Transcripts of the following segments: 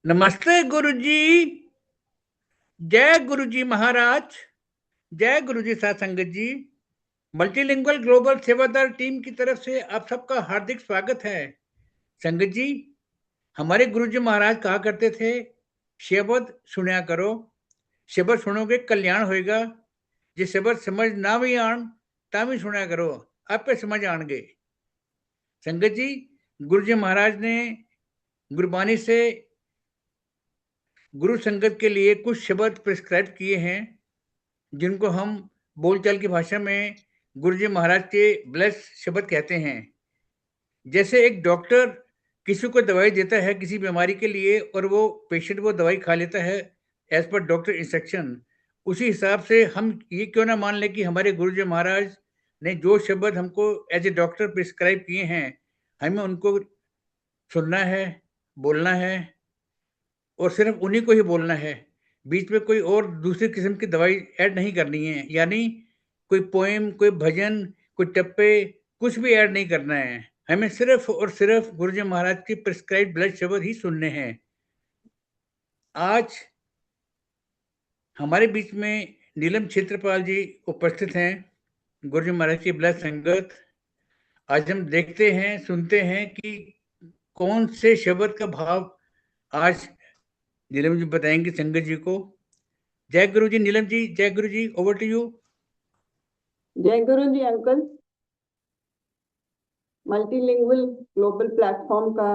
नमस्ते गुरुजी। जय गुरुजी महाराज। जय गुरुजी साथ संगत जी। मल्टीलिंगुअल ग्लोबल सेवादार टीम की तरफ से आप सबका हार्दिक स्वागत है। संगत जी, हमारे गुरुजी महाराज कहा करते थे, शब्द सुनया करो, शब्द सुनोगे कल्याण होएगा। जे शब्द समझ ना भी आन ता भी सुनया करो, आपे समझ आनगे। संगत जी, गुरुजी महाराज ने गुरबानी से गुरु संगत के लिए कुछ शब्द प्रिस्क्राइब किए हैं, जिनको हम बोलचाल की भाषा में गुरुजी महाराज के ब्लेस शब्द कहते हैं। जैसे एक डॉक्टर किसी को दवाई देता है किसी बीमारी के लिए, और वो पेशेंट वो दवाई खा लेता है एज पर डॉक्टर इंस्ट्रक्शन, उसी हिसाब से हम ये क्यों ना मान लें कि हमारे गुरुजी महाराज ने जो शब्द हमको एज ए डॉक्टर प्रिस्क्राइब किए हैं, हमें उनको सुनना है, बोलना है, और सिर्फ उन्हीं को ही बोलना है। बीच में कोई और दूसरी किस्म की दवाई ऐड नहीं करनी है, यानी कोई पोएम, कोई भजन, कोई टप्पे, कुछ भी ऐड नहीं करना है। हमें सिर्फ और सिर्फ गुरुजी महाराज की प्रिस्क्राइब ब्लड शब्द ही सुनने हैं। आज हमारे बीच में नीलम क्षेत्रपाल जी उपस्थित हैं, गुरुजी महाराज की ब्लड संगत। आज हम देखते हैं, सुनते हैं कि कौन से शब्द का भाव आज नीलम जी बताएंगे संगत जी को। जय गुरु जी नीलम जी, जय गुरु जी, ओवर टू यू। जय Guru ji uncle. Multilingual global platform का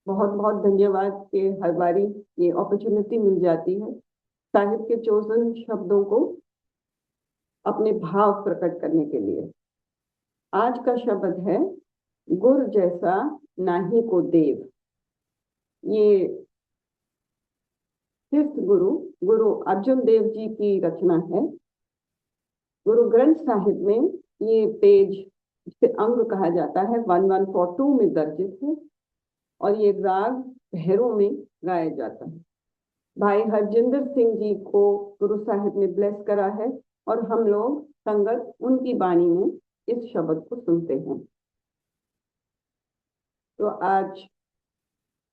बहुत बहुत धन्यवाद कि हर बारी ये अपॉर्चुनिटी मिल जाती है साहिब के चोजन शब्दों को अपने भाव प्रकट करने के लिए। आज का शब्द है गुर जैसा नाही को देव। ये फिफ्थ गुरु अर्जुन देव जी की रचना है। गुरु ग्रंथ साहिब में ये पेज, जिसे अंग कहा जाता है, 1142 में दर्जित है, और ये राग भैरों में गाया जाता है। भाई हरजिंदर सिंह जी को गुरु साहिब ने ब्लेस करा है, और हम लोग संगत उनकी बाणी में इस शब्द को सुनते हैं। तो आज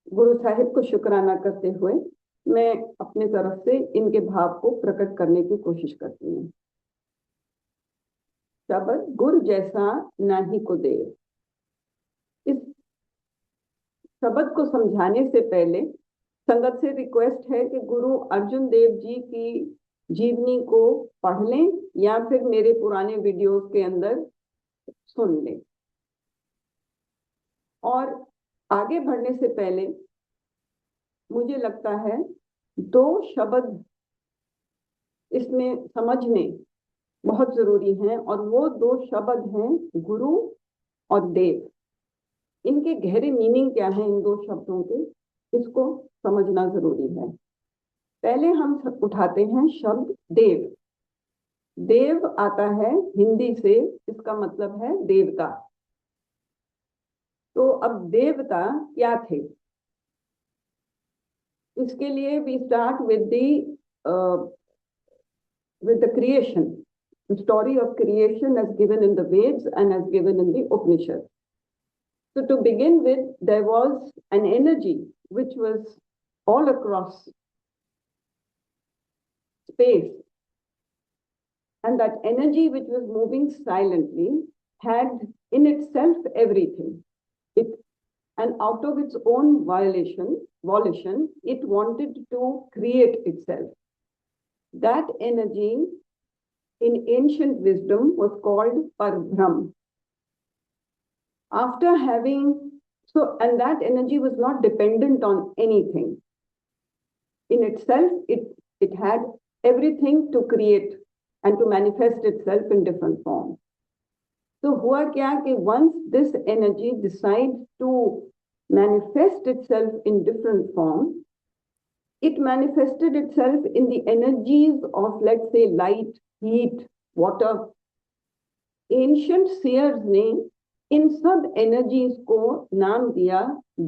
गुरु साहिब को शुक्राना करते हुए मैं अपने तरफ से इनके भाव को प्रकट करने की कोशिश करती हूँ। शब्द गुर जैसा नाही को देव। इस शब्द को समझाने से पहले संगत से रिक्वेस्ट है कि गुरु अर्जुन देव जी की जीवनी को पढ़ लें या फिर मेरे पुराने वीडियोस के अंदर सुन लें। और आगे बढ़ने से पहले मुझे लगता है दो शब्द इसमें समझने बहुत जरूरी हैं, और वो दो शब्द हैं गुरु और देव। इनके गहरे मीनिंग क्या है इन दो शब्दों के, इसको समझना जरूरी है। पहले हम उठाते हैं शब्द देव। देव आता है हिंदी से, इसका मतलब है देवता। तो अब देवता क्या थे, इसके लिए we start with the creation, the story of creation as given in the Veds and as given in the Upanishad. So to begin with, there was an energy which was all across space, and that energy which was moving silently had in itself everything. And out of its own volition, it wanted to create itself. That energy in ancient wisdom was called Parabram. After having, and that energy was not dependent on anything. In itself, it had everything to create and to manifest itself in different forms. So हुआ क्या कि once this energy decides to manifest itself in different forms, it manifested itself in the energies of, let's say, light, heat, water. Ancient seers ने इन सब energies को नाम दिया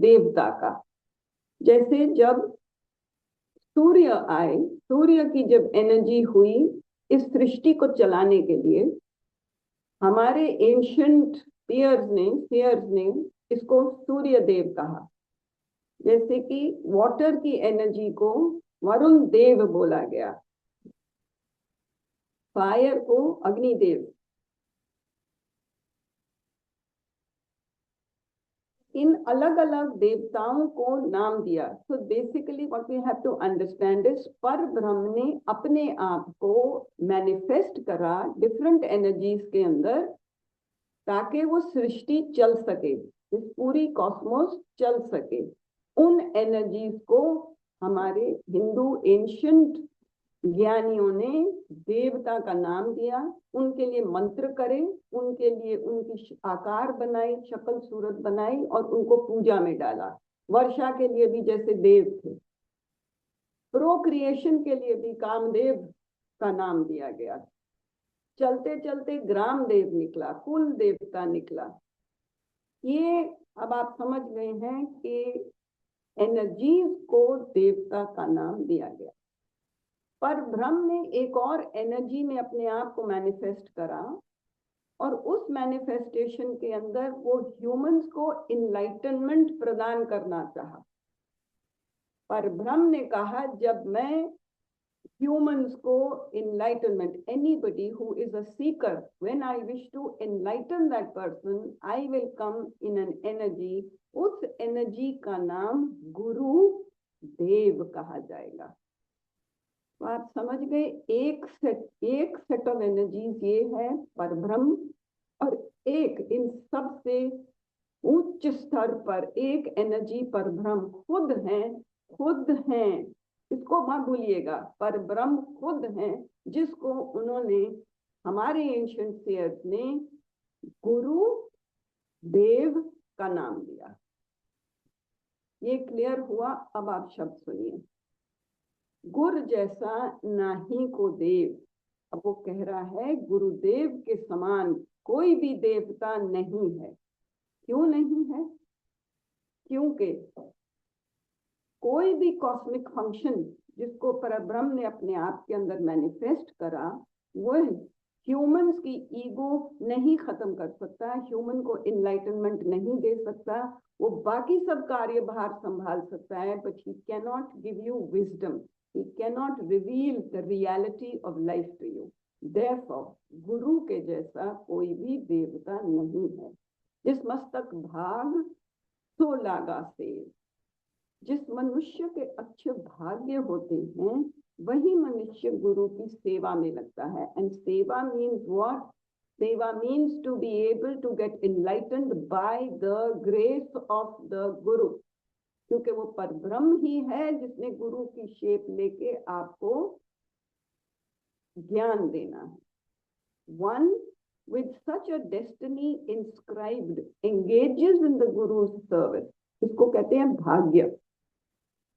देवता का। जैसे जब सूर्य आए, सूर्य की जब एनर्जी हुई इस सृष्टि को चलाने के लिए, हमारे एंशिएंट सीयर्स ने इसको सूर्य देव कहा। जैसे कि वाटर की एनर्जी को वरुण देव बोला गया, फायर को अग्निदेव। इन अलग अलग देवताओं को नाम दिया। So basically what we have to understand is पर ब्रह्म ने अपने आप को मैनिफेस्ट करा डिफरेंट एनर्जीज के अंदर, ताकि वो सृष्टि चल सके, इस पूरी कॉस्मोस चल सके। उन एनर्जीज को हमारे हिंदू एंशियंट ज्ञानियों ने देवता का नाम दिया, उनके लिए मंत्र करे, उनके लिए उनकी आकार बनाई, शक्ल सूरत बनाई और उनको पूजा में डाला। वर्षा के लिए भी जैसे देव थे, प्रोक्रिएशन के लिए भी कामदेव का नाम दिया गया। चलते चलते ग्राम देव निकला, कुल देवता निकला। ये अब आप समझ गए हैं कि एनर्जीज को देवता का नाम दिया गया। पर ब्रह्म ने एक और एनर्जी में अपने आप को मैनिफेस्ट करा, और उस मैनिफेस्टेशन के अंदर वो ह्यूमंस को इनलाइटनमेंट प्रदान करना चाहा। पर ब्रह्म ने कहा, जब मैं ह्यूमंस को enlightenment, anybody who is a seeker, when I wish to enlighten that person, I will come in an energy. उस एनर्जी का नाम गुरु देव कहा जाएगा। तो आप समझ गए, एक सेट ऑफ एनर्जीज ये है परब्रह्म, और एक इन सब से उच्च स्तर पर एक एनर्जी परब्रह्म खुद हैं। इसको मत भूलिएगा, परब्रह्म खुद हैं, जिसको उन्होंने हमारे एंशिएंट सेयर्स ने गुरु देव का नाम दिया। ये क्लियर हुआ? अब आप शब्द सुनिए। गुर जैसा नाही को देव। अब वो कह रहा है गुरुदेव के समान कोई भी देवता नहीं है। क्यों नहीं है? क्योंकि कोई भी कॉस्मिक फंक्शन जिसको परब्रह्म ने अपने आप के अंदर मैनिफेस्ट करा, वो ह्यूमंस की ईगो नहीं खत्म कर सकता, ह्यूमन को इनलाइटनमेंट नहीं दे सकता। वो बाकी सब कार्यभार संभाल सकता है, but he can not give you wisdom, he cannot reveal the reality of life to you. Therefore, गुरु के जैसा कोई भी देवता नहीं है। जिस मस्तक भाग सो लागा से, जिस मनुष्य के अच्छे भाग्य होते हैं वही मनुष्य गुरु की सेवा में लगता है। And seva means what? Seva means to be able to get enlightened by the grace of the guru, क्योंकि वो परब्रह्म ही है जिसने गुरु की शेप लेके आपको ज्ञान देना है। One with such a destiny inscribed engages in the Guru's service. इसको कहते हैं भाग्य।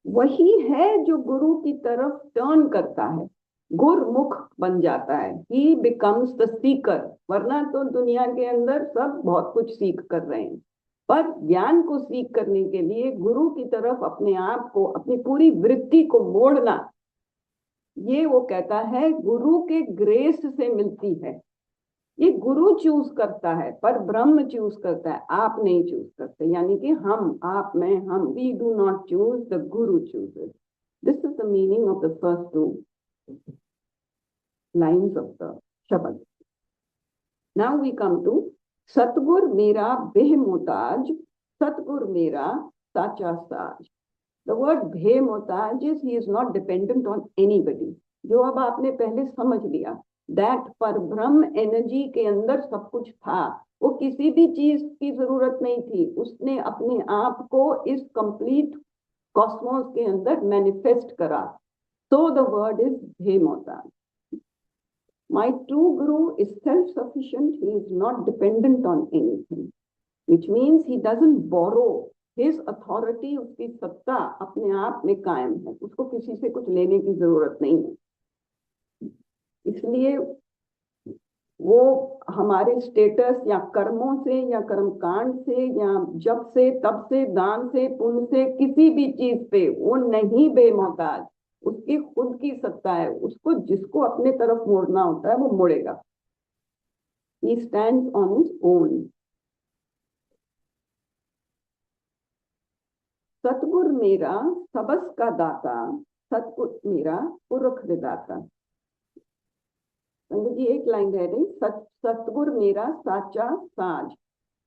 वही है जो गुरु की तरफ टर्न करता है, गुरमुख बन जाता है। He becomes the seeker। वरना तो दुनिया के अंदर सब बहुत कुछ सीख कर रहे हैं, पर ज्ञान को सीख करने के लिए गुरु की तरफ अपने आप को, अपनी पूरी वृत्ति को मोड़ना, ये वो कहता है गुरु के ग्रेस से मिलती है। ये गुरु चूज करता है, पर ब्रह्म चूज करता है, आप नहीं चूज करते। यानी कि हम, आप, मैं, हम, we do not choose, the guru chooses. This is the meaning of the first two lines of the shabad. Now we come to Satgur मेरा बेहमोताज, सतगुर मेरा साचा साज। The word बेहमोताज is he is not dependent on anybody। जो अब आपने पहले समझ लिया, that परब्रह्म एनर्जी के अंदर सब कुछ था, वो किसी भी चीज की जरूरत नहीं थी। उसने अपने आप को इस कंप्लीट कॉस्मोस के अंदर मैनिफेस्ट करा। So the word is बेहमोताज। My true guru is self-sufficient. He is not dependent on anything, which means he doesn't borrow his authority। उसकी सत्ता अपने आप में कायम है, उसको किसी से कुछ लेने की जरूरत नहीं है। इसलिए वो हमारे स्टेटस या कर्मों से या कर्मकांड से या जप से, तप से, दान से, पुण्य से, किसी भी चीज पे वो नहीं बेमोहताज। उसकी खुद की सत्ता है, उसको जिसको अपने तरफ मोड़ना होता है वो मोड़ेगा। He stands on his own। सतगुर मेरा सबस का दाता, सतगुर मेरा पुरख विदाता। संजय जी एक लाइन रह गई, सतगुर मेरा साचा साज।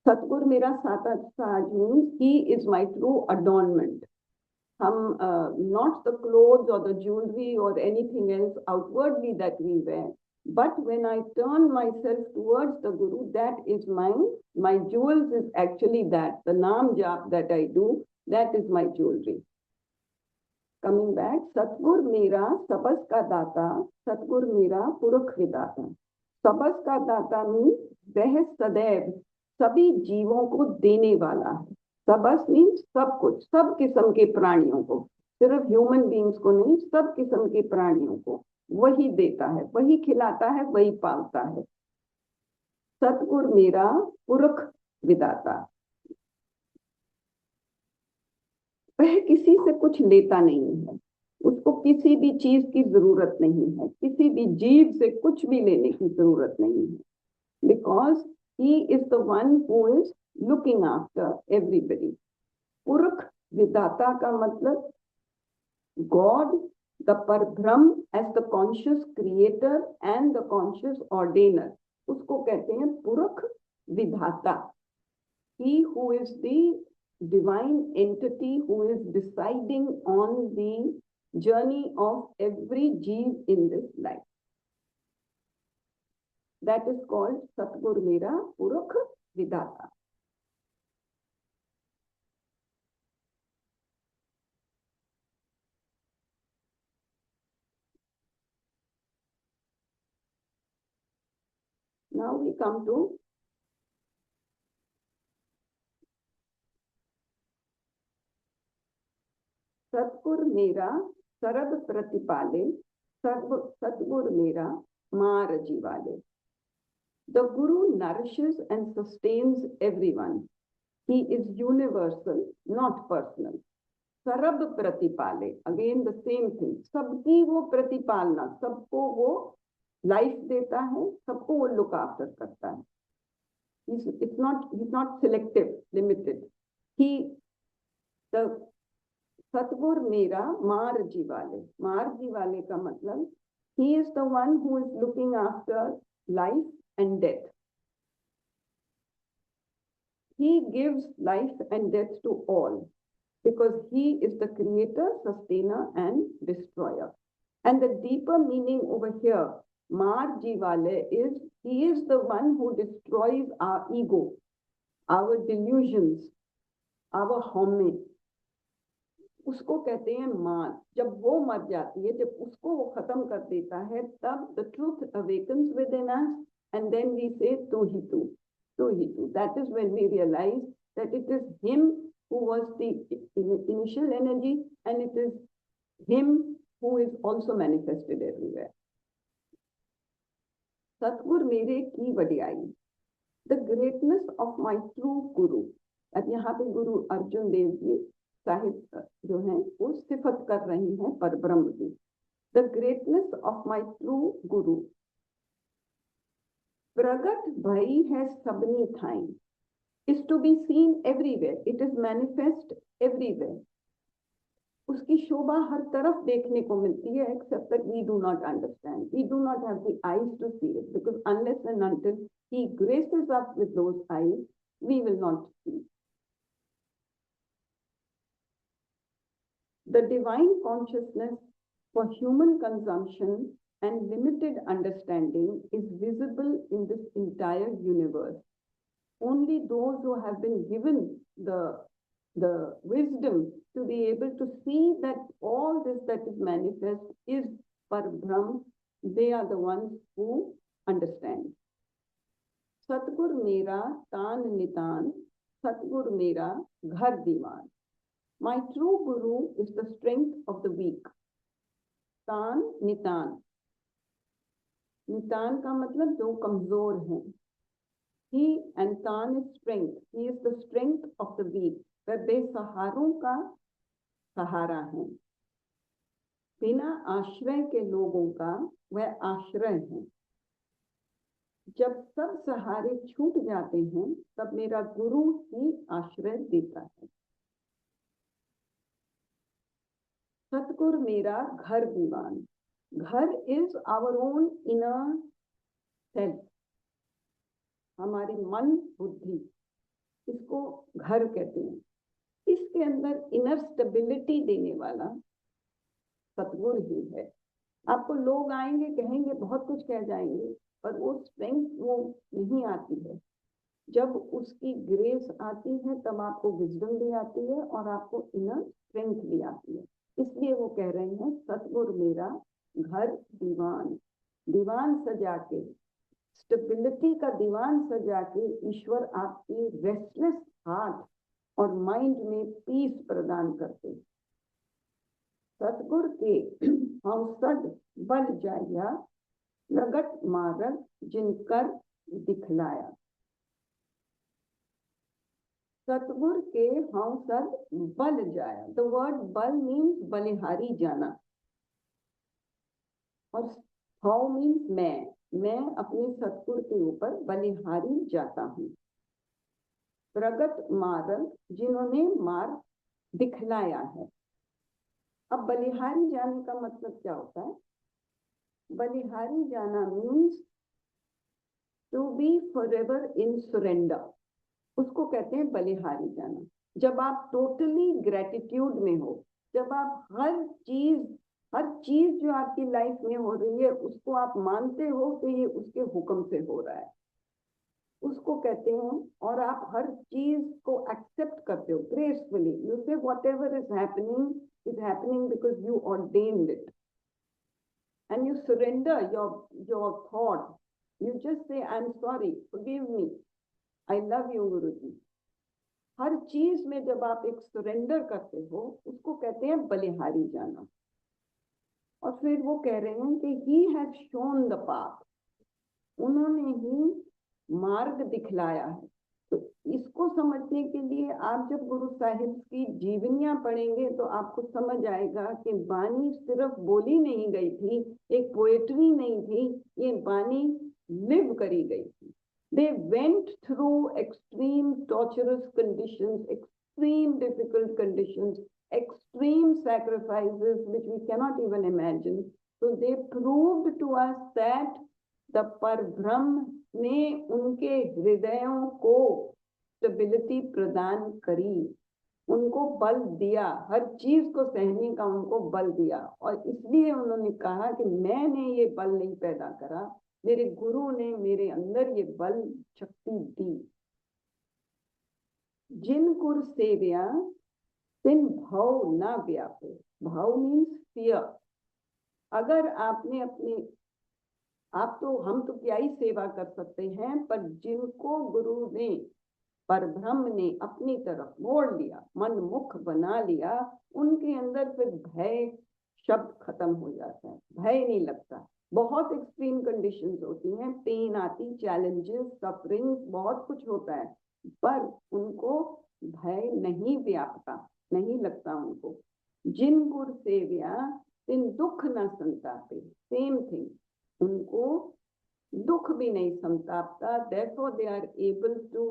सतगुर मेरा साचा साज means he is my true adornment. हम not the clothes or the jewelry or anything else outwardly that we wear, but when I turn myself towards the Guru, that is my jewels is actually that the naam jap that I do, that is my jewelry. Coming back, सतगुर मेरा सबस का दाता, सतगुर मेरा पुरख विदाता। सबस का दाता मीन्स वह सदैव सभी जीवों को देने वाला है। सबस मीन्स सब कुछ, सब किस्म के प्राणियों को, सिर्फ ह्यूमन बींग्स को नहीं, सब किस्म के प्राणियों को वही देता है, वही खिलाता है, वही पालता है। सतगुर मेरा पुरख विदाता, वह किसी से कुछ लेता नहीं है, उसको किसी भी चीज की जरूरत नहीं है, किसी भी जीव से कुछ भी लेने की जरूरत नहीं है, because he is the one who is looking after everybody. पुरख विदाता का मतलब God the Parbrahm as the conscious creator and the conscious ordainer, उसको कहते हैं पुरख विधाता। He who is the divine entity who is deciding on the journey of every jeev in this life. That is called Satgur Mera Purakh Vidata. Now we come to सतगुर मेरा सरद प्रतिपाले, सतगुर मेरा मार जीवाले। The Guru nourishes and sustains everyone. He is universal, not personal. सरब प्रतिपाले, again the same thing. सबकी वो प्रतिपालना, सबको वो लाइफ देता है, सबको वो लुक आफ्टर करता है। He's not selective, limited. The सतगुर मेरा मार जीवाले का मतलब he is the one who is looking after life and death. He gives life and death to all because he is the creator, sustainer and destroyer. And the deeper meaning over here, maar jivale, is he is the one who destroys our ego, our delusions, our homage. उसको कहते हैं मार। जब वो मर जाती है, जब उसको वो खत्म कर देता है, तब the truth awakens within us and then we say tu hi tu. That is when we realize that it is him who was the initial energy and it is him who is also manifested everywhere. सतगुर मेरे की वडियाई, the greatness of my true guru. अब यहाँ पे गुरु अर्जुन देव जी साहिब जो हैं वो सिफत कर रही हैं परब्रह्म की। The greatness of my true guru प्रगट भई है सबनी Thai, is to be seen everywhere, it is manifest everywhere. उसकी शोभा हर तरफ देखने को मिलती है, except that we do not understand, we do not have the eyes to see it, because unless and until he graces us with those eyes, we will not see. The divine consciousness for human consumption and limited understanding is visible in this entire universe. Only those who have been given the wisdom to be able to see that all this that is manifest is Parbrahm, they are the ones who understand. Satgur mera taan nitan, Satgur mera ghar diwan. My true guru is the strength of the weak. तान नितान, नितान का मतलब जो कमजोर हैं। He and तान is strength. He is the strength of the weak. वह बेसहारों का सहारा है। बिना आश्रय के लोगों का वह आश्रय है। जब सब सहारे छूट जाते हैं, तब मेरा गुरु ही आश्रय देता है। सतगुर मेरा घर दीवान। Ghar is our own inner self, हमारी मन बुद्धि, इसको घर कहते हैं। इसके अंदर इनर स्टेबिलिटी देने वाला सतगुर ही है। आपको लोग आएंगे, कहेंगे, बहुत कुछ कह जाएंगे, पर वो स्ट्रेंथ वो नहीं आती है। जब उसकी ग्रेस आती है तब आपको विजडम भी आती है और आपको इनर स्ट्रेंथ भी आती है। इसलिए वो कह रहे हैं सतगुर मेरा घर दीवान। दीवान सजा के, स्टेबिलिटी का दीवान सजा के ईश्वर आपकी रेस्टलेस हार्ट और माइंड में पीस प्रदान करते। सतगुर के हम सद बल जाया, प्रगट मार्ग जिनकर दिखलाया। सतगुर के हम सद बल जाया, द वर्ड बल मीन्स बलिहारी जाना, और हाउ मीन्स मैं अपने सतगुर के ऊपर बलिहारी जाता हूँ। प्रगट मार्ग, जिन्होंने मार्ग दिखलाया है। अब बलिहारी जाने का मतलब क्या होता है? बलिहारी जाना means to be forever in surrender, उसको कहते हैं बलिहारी जाना। जब आप टोटली ग्रेटिट्यूड में हो, जब आप हर चीज जो आपकी लाइफ में हो रही है उसको आप मानते हो कि ये उसके हुक्म से हो रहा है, उसको कहते हैं। और आप हर चीज को एक्सेप्ट करते हो gracefully. You say whatever is happening because you ordained it, and you surrender your thought. You just say I am sorry, forgive me, I love you गुरु जी। हर चीज में जब आप एक सरेंडर करते हो उसको कहते हैं बलिहारी जाना। और फिर वो कह रहे हैं कि he has shown the path, उन्होंने ही मार्ग दिखलाया है। तो इसको समझने के लिए आप जब गुरु साहिब की जीवनियां पढ़ेंगे तो आपको समझ आएगा कि बानी सिर्फ बोली नहीं गई थी, एक पोएट्री नहीं थी, ये बानी लिव करी गई थी। They went through extreme torturous conditions, extreme difficult conditions, extreme sacrifices which we cannot even imagine. So they proved to us that the Parbrahma ने उनके हृदयों को स्टेबिलिटी प्रदान करी, उनको बल दिया, हर चीज को सहने का उनको बल दिया। और इसलिए उन्होंने कहा कि मैंने ये बल नहीं पैदा करा, मेरे गुरु ने मेरे अंदर ये बल शक्ति दी। जिन गुर सेव्या तिन भाव ना व्यापे। भाव मीन्स फियर। अगर आपने अपने हम तो क्या ही सेवा कर सकते हैं, पर जिनको गुरु ने, परब्रह्म ने अपनी तरफ मोड़ लिया, मन मुख बना लिया, उनके अंदर फिर भय शब्द खत्म हो जाता है, भय नहीं लगता। बहुत एक्सट्रीम कंडीशंस होती हैं, पेन आती, चैलेंजेस, सफरिंग, बहुत कुछ होता है, पर उनको भय नहीं व्यापता, नहीं लगता उनको। जिन गुर सेव्या तिन दुख न संतापे, सेम थिंग, उनको दुख भी नहीं संतापता। therefore they are able to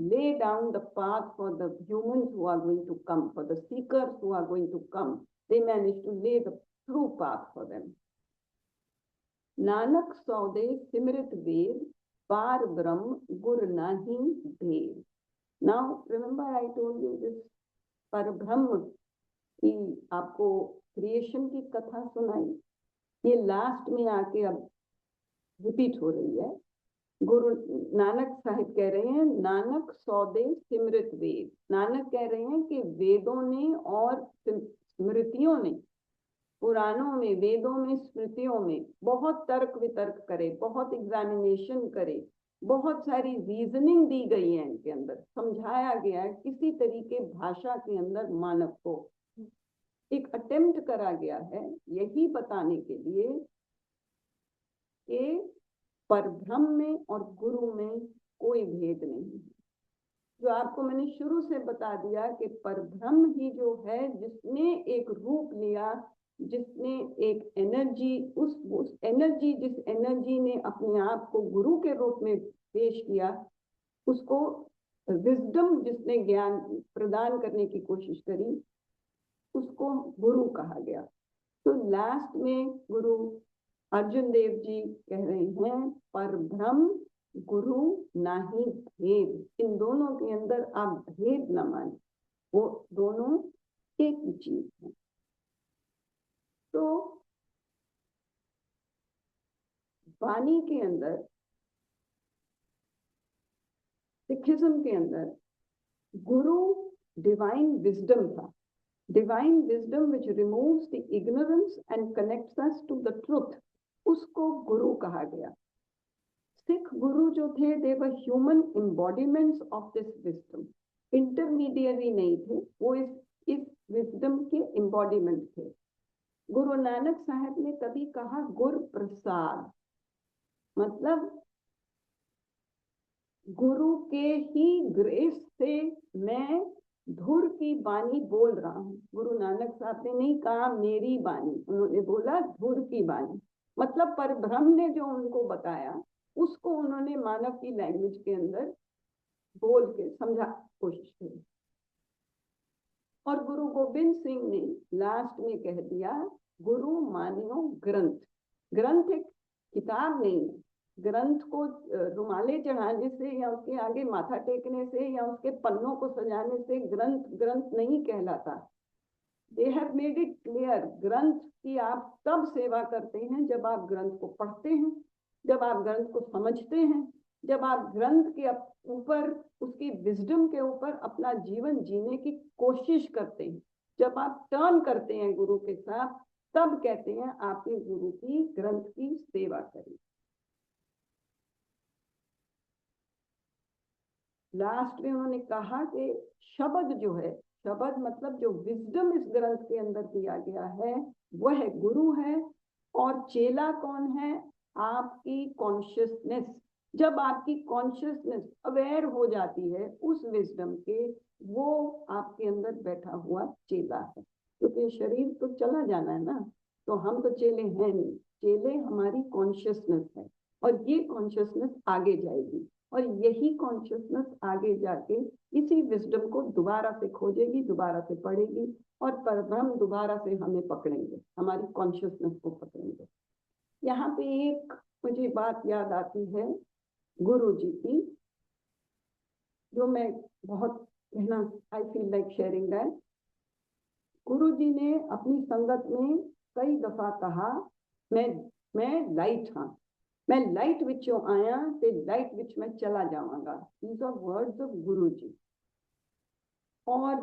lay down the path for the humans who are going to come, for the seekers who are going to come. They manage to lay the true path for them. Nanak सौदे सिमरित वेद, पार ब्रह्म गुर नाही भेद। Now remember I told you this पर ब्रह्म की आपको creation की कथा सुनाई, ये लास्ट में आके अब रिपीट हो रही है। गुरु नानक साहिब कह रहे हैं नानक सौदे सिमरित वेद। नानक कह रहे हैं कि वेदों ने और स्मृतियों ने, पुराणों में, वेदों में, स्मृतियों में बहुत तर्क वितर्क करे, बहुत एग्जामिनेशन करे, बहुत सारी रीजनिंग दी गई है, इनके अंदर समझाया गया है, किसी तरीके भाषा के अंदर मानव को एक अटेम्प्ट करा गया है यही बताने के लिए कि परब्रह्म में और गुरु में कोई भेद नहीं है। जो आपको मैंने शुरू से बता दिया कि परब्रह्म ही जो है, जिसने एक रूप लिया, जिसने एक एनर्जी, उस एनर्जी, जिस एनर्जी ने अपने आप को गुरु के रूप में पेश किया, उसको विजडम जिसने ज्ञान प्रदान करने की कोशिश करी, उसको गुरु कहा गया। तो लास्ट में गुरु अर्जुन देव जी कह रहे हैं, पर ब्रह्म गुरु नाही भेद, इन दोनों के अंदर आप भेद न माने, वो दोनों एक ही चीज है। तो वाणी के अंदर, सिखिज्म के अंदर गुरु डिवाइन विजडम था, divine wisdom which removes the ignorance and connects us to the truth, उसको गुरु कहा गया। सिख गुरु जो थे, they were human embodiments of this wisdom, intermediary नहीं थे, वो इस विजडम के एम्बॉडीमेंट थे। गुरु नानक साहब ने कभी कहा गुर प्रसाद, मतलब गुरु के ही ग्रेस से मैं धुर की बानी बोल रहा हूँ। गुरु नानक साहब ने नहीं कहा मेरी बानी, उन्होंने बोला धुर की बानी, मतलब परब्रह्म ने जो उनको बताया उसको उन्होंने मानव की लैंग्वेज के अंदर बोल के समझा कोशिश की। और गुरु गोबिंद सिंह ने लास्ट में कह दिया, गुरु मानियो ग्रंथ। ग्रंथ एक किताब नहीं है, ग्रंथ को रुमाले चढ़ाने से या उसके आगे माथा टेकने से या उसके पन्नों को सजाने से ग्रंथ ग्रंथ नहीं कहलाता। They have made it clear, ग्रंथ की आप तब सेवा करते हैं जब आप ग्रंथ को पढ़ते हैं, जब आप ग्रंथ को समझते हैं, जब आप ग्रंथ के ऊपर, उसकी विजडम के ऊपर अपना जीवन जीने की कोशिश करते हैं, जब आप टर्न करते हैं गुरु के साथ, तब कहते हैं आपने गुरु की ग्रंथ की सेवा करी। लास्ट में उन्होंने कहा कि शब्द जो है, शब्द मतलब जो विजडम इस ग्रंथ के अंदर दिया गया है वह गुरु है, और चेला कौन है, आपकी कॉन्शियसनेस। जब आपकी कॉन्शियसनेस अवेयर हो जाती है उस विजडम के, वो आपके अंदर बैठा हुआ चेला है। क्योंकि शरीर तो चला जाना है ना, तो हम तो चेले हैं नहीं, चेले हमारी कॉन्शियसनेस है, और ये कॉन्शियसनेस आगे जाएगी, और यही कॉन्शियसनेस आगे जाके इसी विजडम को दोबारा से खोजेगी, दोबारा से पढ़ेगी, और परब्रह्म दोबारा से हमें पकड़ेंगे, हमारी कॉन्शियसनेस को पकड़ेंगे। यहाँ पे एक मुझे बात याद आती है गुरु जी की, जो मैं बहुत कहना, I feel like sharing that. गुरु जी ने अपनी संगत में कई दफा कहा, मैं लाइट हाँ, मैं लाइट विचों आया ते लाइट विच मैं चला जावांगा। दीज आर वर्ड्स ऑफ गुरु जी। और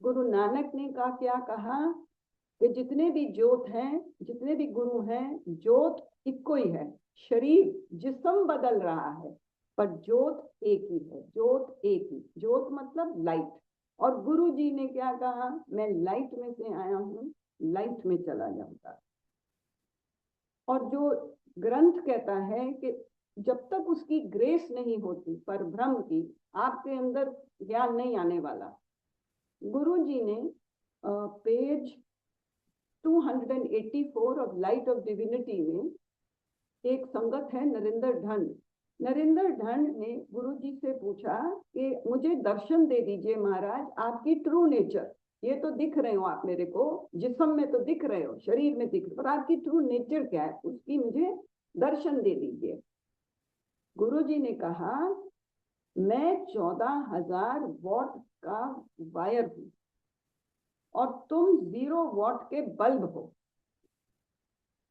गुरु नानक ने क्या कहा कि जितने भी जोत हैं, जितने भी गुरु हैं, जोत इको ही है, शरीर जिस्म बदल रहा है पर जोत एक ही है, जोत एक ही, जोत मतलब लाइट। और गुरु जी ने क्या कहा, मैं लाइट में से आया हूं, लाइट में चला जाऊंगा। और जो ग्रंथ कहता है कि जब तक उसकी ग्रेस नहीं होती परब्रह्म की, आपके अंदर ज्ञान नहीं आने वाला। गुरु जी ने page 284 of light of divinity में एक संगत है नरेंद्र ढंड। नरेंद्र ढंड ने गुरु जी से पूछा कि मुझे दर्शन दे दीजिए महाराज, आपकी ट्रू नेचर, ये तो दिख रहे हो आप मेरे को, जिस्म में तो दिख रहे हो, शरीर में दिख रहे हो, पर आपकी ट्रू नेचर क्या है, उसकी मुझे दर्शन दे दीजिए। गुरु जी ने कहा, मैं 14,000 वॉट का वायर हूं और तुम 0 वॉट के बल्ब हो।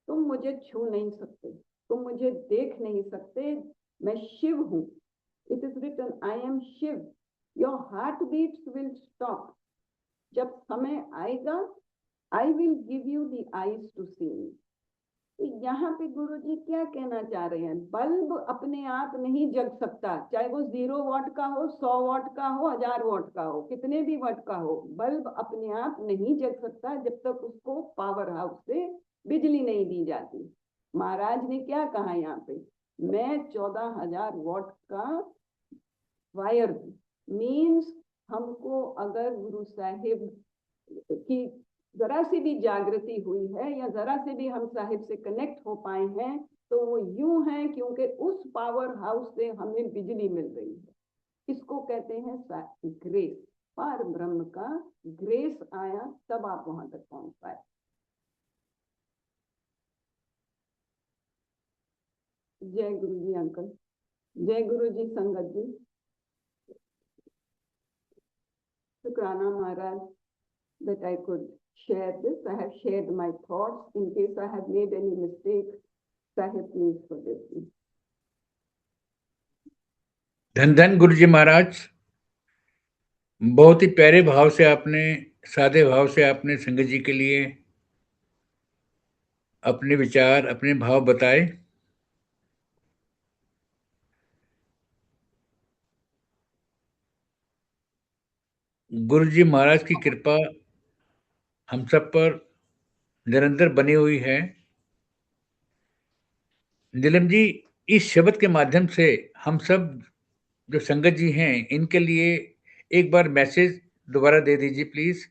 तुम मुझे छू नहीं सकते, तुम मुझे देख नहीं सकते, मैं शिव हूं। It is written, I am Shiv, your heart beats will stop. जब समय आएगा, I will give you the eyes to see me. तो यहाँ पे गुरु जी क्या कहना चाह रहे हैं, बल्ब अपने आप नहीं जग सकता, चाहे वो 0 वॉट का हो, 100 वॉट का हो, 1000 वॉट का हो, कितने भी वॉट का हो, बल्ब अपने आप नहीं जग सकता जब तक उसको पावर हाउस से बिजली नहीं दी जाती। महाराज ने क्या कहा यहाँ पे, मैं 14,000 वॉट का वायर हूँ। मीन्स हमको अगर गुरु साहिब की जरा सी भी जागृति हुई है या जरा से भी हम साहिब से कनेक्ट हो पाए हैं, तो वो यूं है क्योंकि उस पावर हाउस से हमें बिजली मिल रही है। इसको कहते हैं ग्रेस। पार ब्रह्म का ग्रेस आया, तब आप वहां तक पहुंच पाए। जय गुरु जी अंकल, जय गुरु जी संगत जी, शुक्राना महाराज that I could share this. I have shared my thoughts. In case I have made any mistake, Sahib, please forgive me. धन धन गुरु जी महाराज, बहुत ही प्यारे भाव से आपने, सादे भाव से आपने संगत जी के लिए अपने विचार, अपने भाव बताए। गुरु जी महाराज की कृपा हम सब पर निरंतर बनी हुई है। नीलम जी, इस शब्द के माध्यम से हम सब जो संगत जी हैं, इनके लिए एक बार मैसेज दोबारा दे दीजिए प्लीज।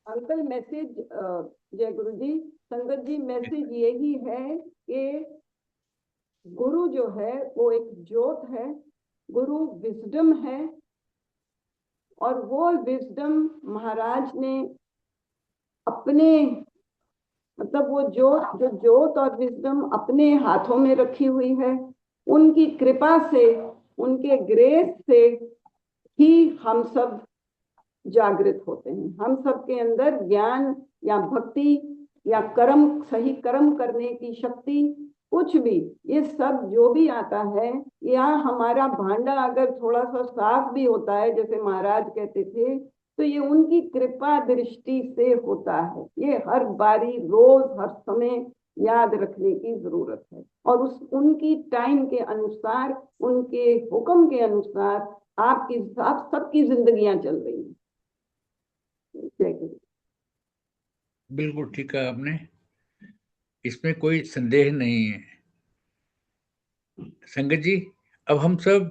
अंकल मैसेज, जय गुरु जी संगत जी, मैसेज यही है कि गुरु जो है वो एक ज्योत है, गुरु विजडम है, और वो विजडम महाराज ने अपने, मतलब वो जो ज्योत और विजडम अपने हाथों में रखी हुई है, उनकी कृपा से, उनके ग्रेस से ही हम सब जागृत होते हैं। हम सब के अंदर ज्ञान या भक्ति या कर्म, सही कर्म करने की शक्ति, कुछ भी, ये सब जो भी आता है, या हमारा भांडा अगर थोड़ा सा साफ भी होता है, जैसे महाराज कहते थे, तो ये उनकी कृपा दृष्टि से होता है। ये हर बारी, रोज, हर समय याद रखने की जरूरत है, और उस उनकी टाइम के अनुसार, उनके हुक्म के अनुसार आपकी आप सबकी जिंदगियां चल रही हैं। बिल्कुल ठीक कहा आपने, इसमें कोई संदेह नहीं है। संगत जी, अब हम सब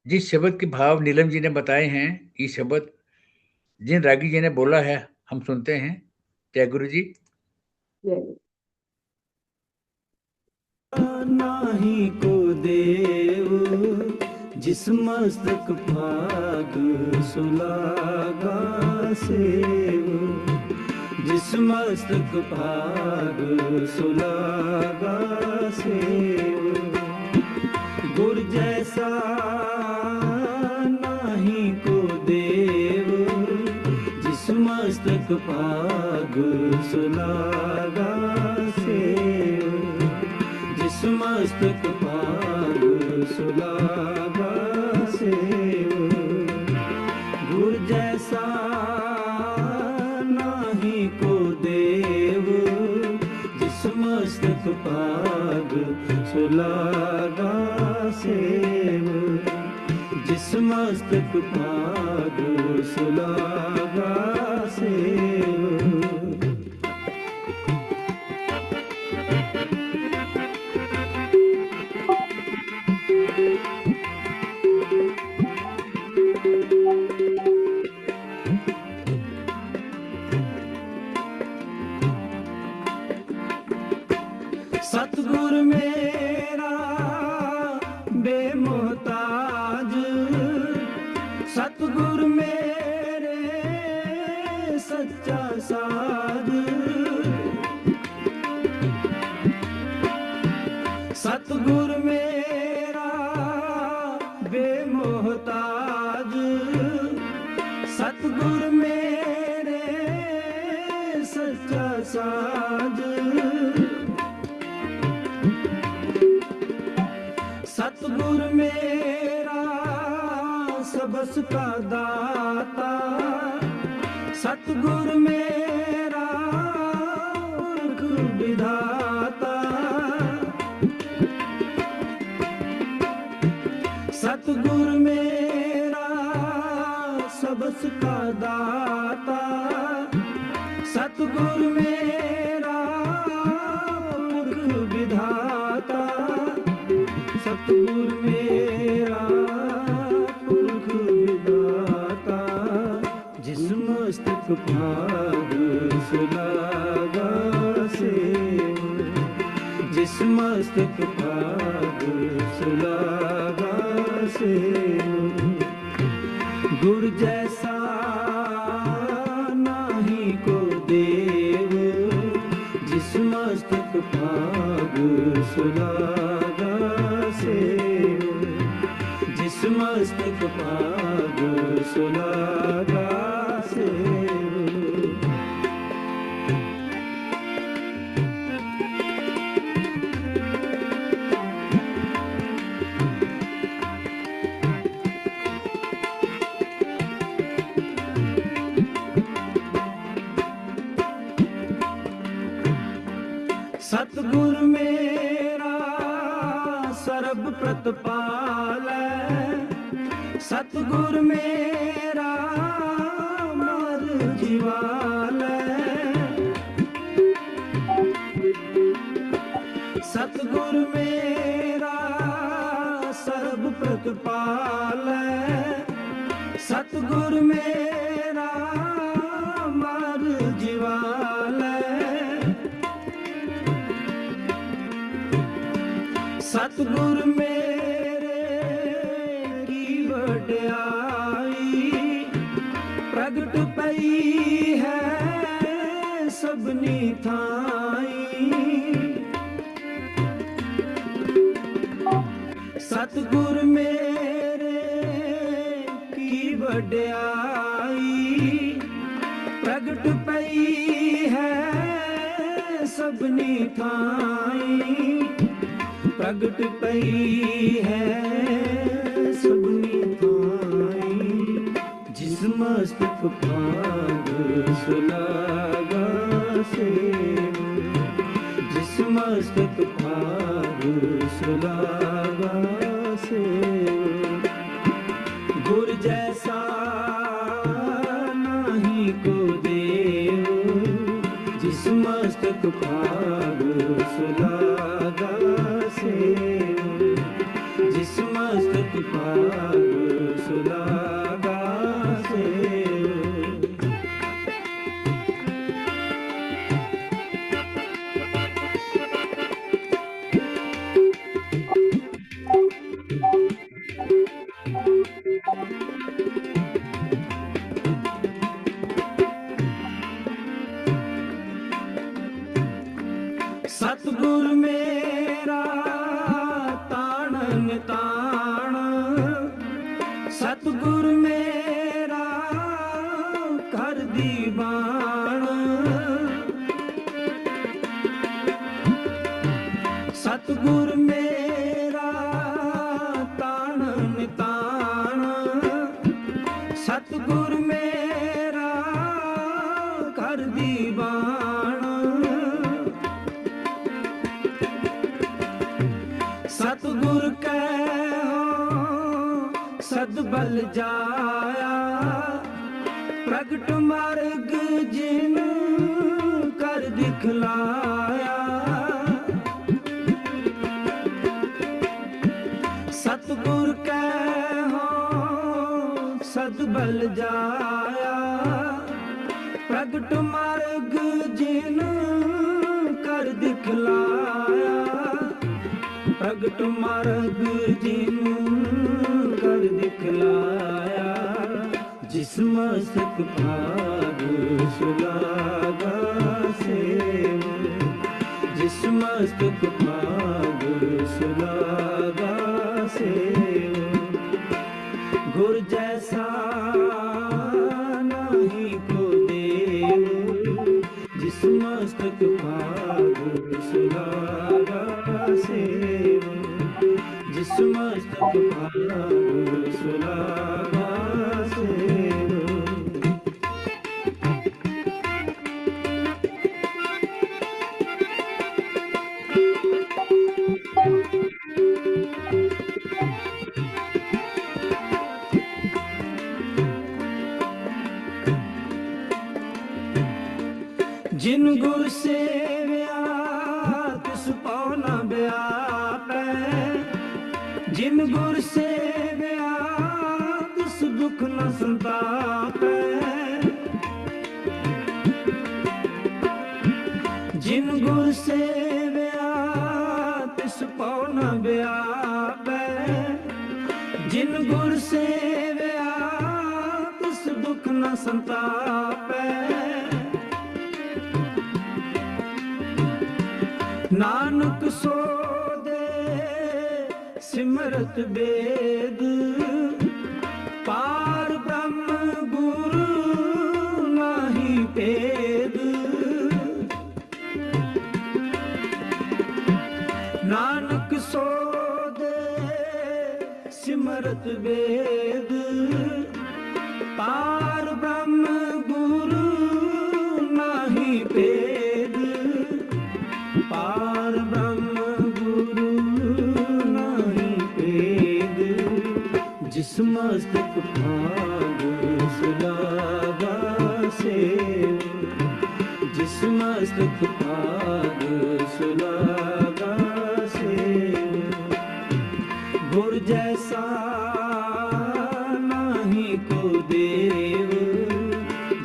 जिस शब्द के भाव नीलम जी ने बताए हैं, ये शब्द जिन रागी जी ने बोला है, हम सुनते हैं। जय गुरु जी। जय नाही को देव जिस मस्तक भाग सुलागा सेव, जिस मस्तक भाग सुलागा सेव, गुर जैसा नाही को देव जिस मस्तक भाग सुलागा सेव, जिस मस्तक भाग सुलागा सेव, गुर जैसा नाही को देव जिस मस्तक भाग सुलागा सेव, जिस मस्तक भाग सुलागा सेव। सतगुर मेरा बेमोहताज, सतगुर मेरे सच्चा साज, सतगुर मेरा बेमोहताज, सतगुर मेरे सच्चा साज, सतगुर मेरा सबस का दाता, सतगुर मेरा पुरख विधाता, सतगुर मेरा सबस का दाता, सतगुर मेरा पुरख विधाता, सतगुर मेरा पुरख विधाता, जिस मस्तक भाग सुलागा सेव, जिस मस्तक भाग सुलागा सेव। गुर जैसा नाही को देव, जिस मस्तक भाग सुलागा सेव। जिस मस्तक भाग सुलागा सेव। सतगुर मेरा सर्ब प्रतपालै, सतगुर मेरा मर जीवालै। सतगुर मेरा सर्ब प्रतपालै, सतगुर मेरा मर जीवालै। सतगुर मेरे की वड्याई, प्रगट पई है सबनी थाई। सतगुर मेरे की वड्याई, प्रगट पई है सबनी थाई। प्रगट पई है सबनी थाई। जिस मस्तक भाग सुलागा सेव। जिस मस्तक भाग सुलागा सेव। गुर जैसा नाही को देव, जिस मस्तक भाग सुलागा सेव। जिस मस्तक भाग सुलागा सेव। सतगुर मेरा ताणन ताण, सतगुर मेरा कर दीवान। सतगुर मेरा ताणन ताण, सतगुर मेरा कर दीवान। सतगुर कहो सदबल जाया, प्रगट मार्ग जिन कर दिखलाया। सतगुर कहो सदबल जाया, प्रगट मार्ग जिन कर दिखलाया। प्रगट मार्ग जिन कर दिखलाया। जिस मस्तक भाग सुलागा सेव। जिस मस्तक भाग सुलागा सेव। गुर जैसा नाही को देव, जिस मस्तक भाग सुलागा सेव। जिस मस्तक भाग सुलागा सेव। जिन गुर सेव्या तिस पाँव न व्यापै। जिन गुर सेव्या तिस दुख न संतापै। जिन गुर सेव्या तिस पाँव न व्यापै। जिन नानक सो दे सिमरत वेद, पार ब्रह्म गुरु नाही भेद। नानक सो दे सिमरत वेद, पार ब्रह्म गुरु नाही भेद। पार ब्रह्म गुरु नाही भेद। जिस मस्तक भाग सुलागा सेव, जिस मस्तक भाग सुलागा सेव। गुर जैसा नाही को देव,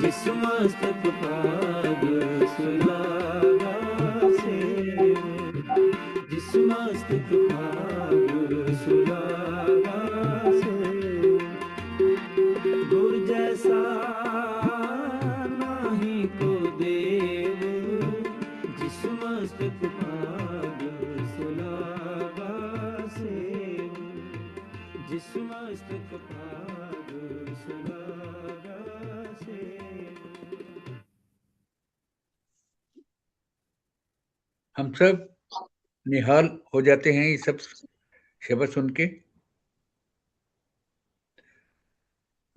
जिस मस्तक भाग सुलागा सेव। जिस मस्तक भाग सुलागा सेव। गुर जैसा नाही को देव, जिस मस्तक भाग सुलागा सेव। जिस मस्तक भाग सुलागा सेव। हम सब निहाल हो जाते हैं ये सब शब्द सुन के।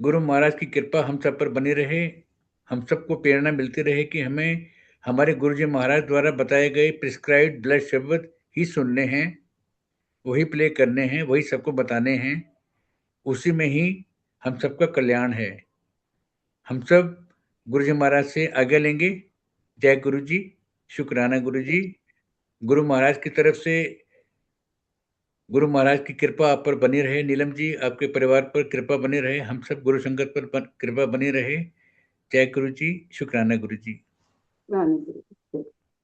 गुरु महाराज की कृपा हम सब पर बनी रहे, हम सबको प्रेरणा मिलती रहे कि हमें हमारे गुरु जी महाराज द्वारा बताए गए प्रिस्क्राइब्ड ब्लड शब्द ही सुनने हैं, वही प्ले करने हैं, वही सबको बताने हैं। उसी में ही हम सबका कल्याण है। हम सब गुरु जी महाराज से आज्ञा लेंगे। जय गुरु जी, शुक्राना गुरु जी। गुरु महाराज की तरफ से गुरु महाराज की कृपा आप पर बनी रहे। नीलम जी, आपके परिवार पर कृपा बनी रहे। हम सब गुरु संगत पर कृपा बनी रहे। जय गुरु जी, शुक्राना गुरु जी। Right.